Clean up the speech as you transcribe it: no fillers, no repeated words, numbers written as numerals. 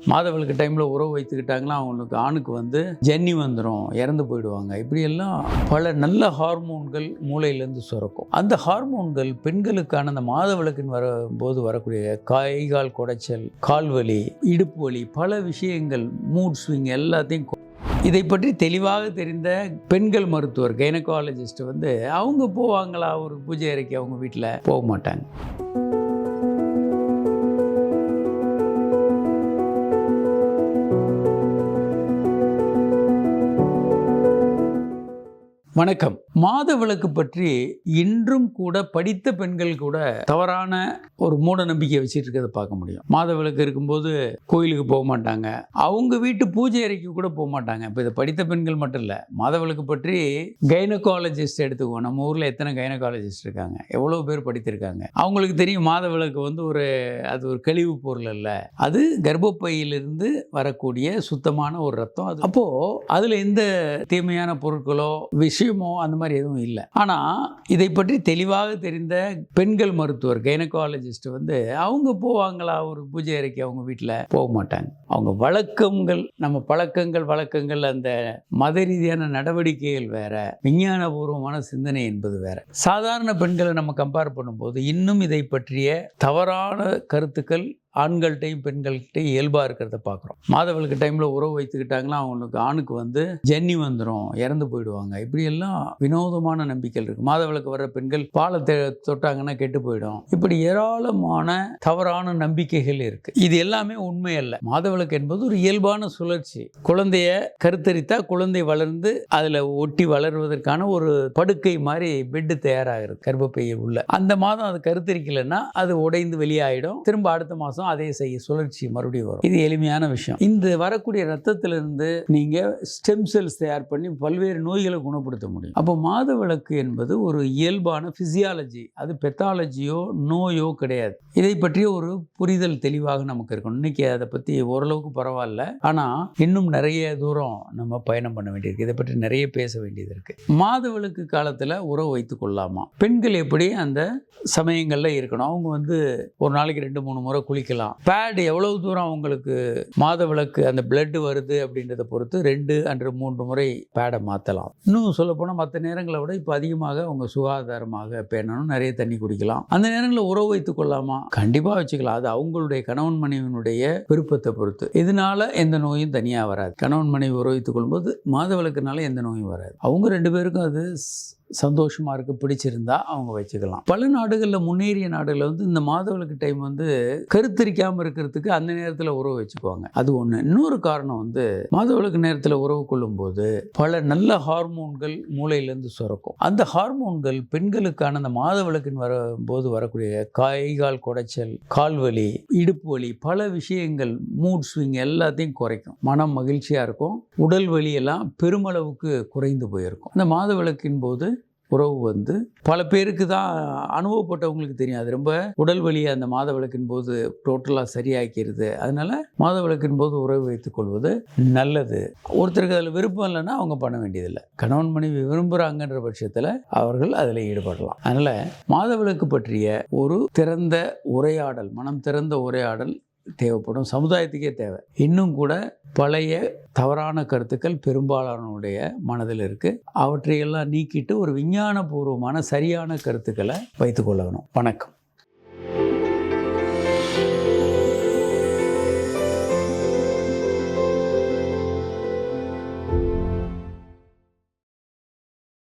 மாதவிலக்கு டைமில் உறவு வைத்துக்கிட்டாங்களா அவங்களுக்கு ஆணுக்கு வந்து ஜன்னி வந்துடும், இறந்து போயிடுவாங்க. இப்படியெல்லாம் பல நல்ல ஹார்மோன்கள் மூளையிலேருந்து சுரக்கும். அந்த ஹார்மோன்கள் பெண்களுக்கான அந்த மாதவிலக்கின் வரும்போது வரக்கூடிய கால் குடைச்சல், கால்வலி, இடுப்பு வலி, பல விஷயங்கள், மூட் ஸ்விங் எல்லாத்தையும் இதை பற்றி தெளிவாக தெரிந்த பெண்கள் மருத்துவர் கைனகாலஜிஸ்ட் வந்து அவங்க போவாங்களா ஒரு பூஜை அறைக்கு? அவங்க வீட்டில் போக மாட்டாங்க. வணக்கம். மாதவிலக்கு பற்றி இன்றும் கூட படித்த பெண்கள் கூட தவறான ஒரு மூட நம்பிக்கை வச்சுட்டு இருக்கிறத பார்க்க முடியும். மாதவிலக்கு இருக்கும்போது கோயிலுக்கு போக மாட்டாங்க, அவங்க வீட்டு பூஜை அறைக்கு கூட போக மாட்டாங்க. இப்போ இதை படித்த பெண்கள் மட்டும் இல்லை, மாதவிலக்கு பற்றி கைனகாலஜிஸ்ட் எடுத்துக்குவோம். நம்ம ஊரில் எத்தனை கைனகாலஜிஸ்ட் இருக்காங்க, எவ்வளோ பேர் படித்திருக்காங்க. அவங்களுக்கு தெரியும் மாதவிலக்கு வந்து அது ஒரு கழிவு பொருள் அல்ல, அது கர்ப்பப்பையிலிருந்து வரக்கூடிய சுத்தமான ஒரு ரத்தம். அது அப்போது அதில் எந்த தீமையான பொருட்களோ விஷயமோ அந்த மாதிரி எதுவும் இல்லை. ஆனால் இதை பற்றி தெளிவாக தெரிந்த பெண்கள் மருத்துவர் கைனகாலஜிஸ்ட் வந்து அவங்க போவாங்களா ஒரு பூஜை அறைக்கு? அவங்க வீட்டில் போக மாட்டாங்க. அவங்க வழக்கங்கள், நம்ம பழக்கங்கள் வழக்கங்கள், அந்த மத ரீதியான நடவடிக்கைகள் வேற, விஞ்ஞானபூர்வமான சிந்தனை என்பது வேற. சாதாரண பெண்களை நம்ம கம்பேர் பண்ணும்போது இன்னும் இதை பற்றிய தவறான கருத்துக்கள் ஆண்கள்கிட்டையும் பெண்கள்கிட்டையும் இயல்பாக இருக்கிறத பார்க்குறோம். மாதவிலக்கு டைமில் உறவு வைத்துக்கிட்டாங்களா அவங்களுக்கு ஆணுக்கு வந்து ஜன்னி வந்துடும், இறந்து போயிடுவாங்க. இப்படியெல்லாம் வினோதமான நம்பிக்கைகள் இருக்குது. மாதவிலக்கு வர்ற பெண்கள் பாலை தொட்டாங்கன்னா கெட்டு போயிடும். இப்படி ஏராளமான தவறான நம்பிக்கைகள் இருக்குது. இது எல்லாமே உண்மை அல்ல. மாதவிலக்கு என்பது ஒரு இயல்பான சுழற்சி. குழந்தைய கருத்தரித்தா குழந்தை வளர்ந்து அதில் ஒட்டி வளர்வதற்கான ஒரு படுக்கை மாதிரி பெட்டு தயாராகிறது கர்ப்பப்பையில் உள்ள. அந்த மாதம் அது கருத்தரிக்கலைன்னா அது உடைந்து வெளியாயிடும். திரும்ப அடுத்த மாதம் அதே செய்ய சுழற்சி மறுபடியும் வரும். இது எளிமையான விஷயம். இந்த வரக்கூடிய ரத்தத்திலிருந்து நீங்க ஸ்டெம் செல்ஸ் தயார் பண்ணி பல்வேறு நோய்களை குணப்படுத்த முடியும். அப்போ மாதவிலக்கு என்பது ஒரு இயல்பான பிசியாலஜி, அது பெத்தாலஜியோ நோயோ கிடையாது. இதை பற்றிய ஒரு புரிதல் தெளிவாக நமக்கு இருக்கணும். இன்னைக்கு அதை பற்றி ஓரளவுக்கு பரவாயில்ல, ஆனால் இன்னும் நிறைய தூரம் நம்ம பயணம் பண்ண வேண்டியிருக்கு. இதை பற்றி நிறைய பேச வேண்டியது இருக்கு. மாதவிலக்கு காலத்தில் உறவு வைத்துக் கொள்ளலாமா? பெண்கள் எப்படி அந்த சமயங்களில் இருக்கணும்? அவங்க வந்து ஒரு நாளைக்கு 2-3 முறை குளிக்கலாம். பேட் எவ்வளவு தூரம் அவங்களுக்கு மாதவிலக்கு அந்த பிளட் வருது அப்படின்றத பொறுத்து 2-3 முறை பேடை மாற்றலாம். இன்னும் சொல்ல போனால் மற்ற நேரங்களை விட இப்போ அதிகமாக அவங்க சுகாதாரமாக பேணணும், நிறைய தண்ணி குடிக்கலாம். அந்த நேரங்களில் உறவு வைத்துக் கொள்ளலாமா? கண்டிப்பாக வச்சுக்கலாம். அது அவங்களுடைய கணவன் மனைவியினுடைய விருப்பத்தை பொறுத்து. இதனால எந்த நோயும் தனியாக வராது. கணவன் மனைவி உறவு வைத்துக் கொள்ளும்போது மாதவிலக்குனால எந்த நோயும் வராது. அவங்க 2 பேருக்கும் அது சந்தோஷமாக இருக்குது, பிடிச்சிருந்தா அவங்க வச்சுக்கலாம். பல நாடுகளில், முன்னேறிய நாடுகளில் வந்து இந்த மாதவிலக்கு டைம் வந்து கருத்தரிக்காமல் இருக்கிறதுக்கு அந்த நேரத்தில் உறவு வச்சுக்குவாங்க. அது ஒன்று. இன்னொரு காரணம் வந்து மாதவிலக்கு நேரத்தில் உறவு கொள்ளும்போது பல நல்ல ஹார்மோன்கள் மூளையிலேருந்து சுரக்கும். அந்த ஹார்மோன்கள் பெண்களுக்கான அந்த மாதவிலக்கின் வரும்போது வரக்கூடிய கால் குடைச்சல், கால்வலி, இடுப்பு வலி, பல விஷயங்கள், மூட் ஸ்விங் எல்லாத்தையும் குறைக்கும். மனம் மகிழ்ச்சியாக இருக்கும். உடல் வலி எல்லாம் பெருமளவுக்கு குறைந்து போயிருக்கும். அந்த மாதவிலக்கின் போது உறவு வந்து பல பேருக்கு தான் அனுபவப்பட்டவங்களுக்கு தெரியும். அது ரொம்ப உடல் வலியை அந்த மாதவிலக்கின் போது டோட்டலாக சரியாக்கிறது. அதனால மாதவிலக்கின் போது உறவு வைத்துக் கொள்வது நல்லது. ஒருத்தருக்கு அதில் விருப்பம் இல்லைன்னா அவங்க பண்ண வேண்டியதில்லை. கணவன் மனைவி விரும்புகிறாங்கன்ற பட்சத்தில் அவர்கள் அதில் ஈடுபடலாம். அதனால் மாதவிலக்கு பற்றிய ஒரு திறந்த உரையாடல், மனம் திறந்த உரையாடல் தேவைப்படும். சமுதாயத்துக்கே தேவை. இன்னும் கூட பழைய தவறான கருத்துக்கள் பெரும்பாலானுடைய மனதில் இருக்குது. அவற்றையெல்லாம் நீக்கிட்டு ஒரு விஞ்ஞானபூர்வமான சரியான கருத்துக்களை வைத்துக்கொள்ளணும். வணக்கம்.